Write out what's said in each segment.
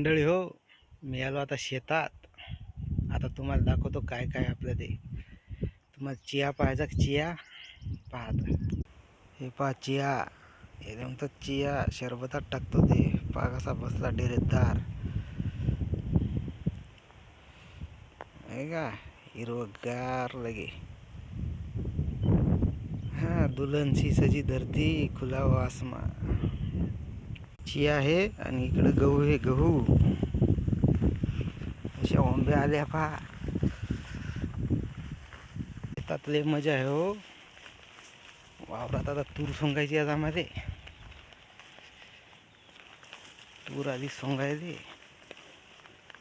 मंडळी हो, मी आलो आता शेतात. आता तुम्हाला दाखवतो काय काय आपलं ते. तुम्हाला चिया पाहायचा का? चिया पहा आता. हे पहा चिया, हे म्हणतात चिया, शरबतात टाकतो ते. पहा कसा बसला डेरेदार आहे का, हिरवगार लगे. हाँ, दुल्हन सी सजी धरती, खुला हुआ आसमां. चिया आहे आणि इकडे गहू आहे, गहू. अशा ओंब्या आल्या पहा. शेतात लय मजा आहे हो. वावरात आता तूर सोंगायची आज आम्हाला. तूर आधी सोंगायची.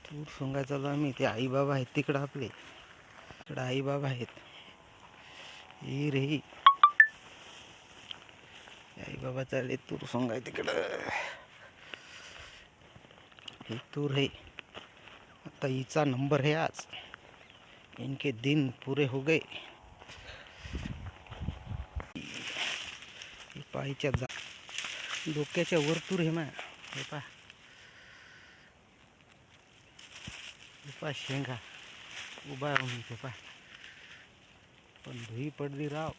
तूर सोंगाय चालू आम्ही. ते आई बाबा आहेत तिकडं आपले. तिकडं आई बाबा आहेत. ही रे आई बाबा चालले तूर सोंगाय तिकडं. ही तूर है. आता हिचा नंबर है आज. इनके दिन पूरे हो गए. पायच्या डोक्याच्या वर तूर आहे मा. हे पा, शेंगा उभा राहून ते पा. पण धुई पडली राव.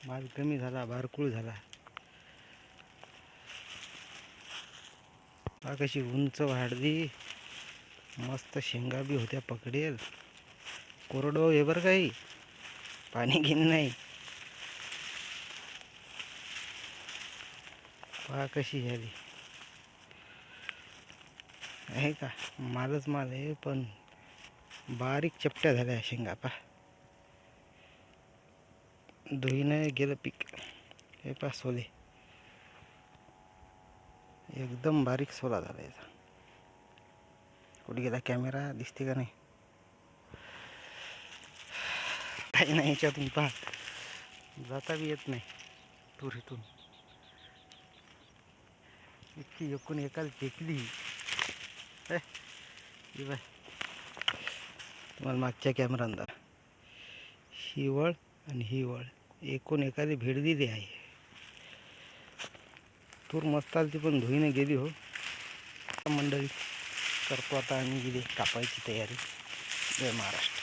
माल कमी झाला, बारकुळ झाला. पा कशी उंच वाढली. मस्त शेंगा बी होत्या पकडेल. कोरडो हे बरं काही पाणी घेईन नाही. पहा कशी झाली आहे का. मालच माल आहे, पण बारीक चपट्या झाल्या शेंगा. पा धुईने गेलं पीक. हे पा सोले एकदम बारीक सोला झाला याचा. कुठे गेला कॅमेरा, दिसते का नाही? काही नाही याच्यातून. पहा जाता बी येत नाही तुरीतून. इतकी एकूण एकाला टेकली. बाय तुम्हाला मागच्या कॅमेरा अंदर ही वळ आणि ही वळ एकूण एखादी भेट दिली आहे. तूर मस्त आली, पण धुईने गेली हो. मंडळी करतो आता आम्ही गेली कापायची तयारी. जय महाराष्ट्र.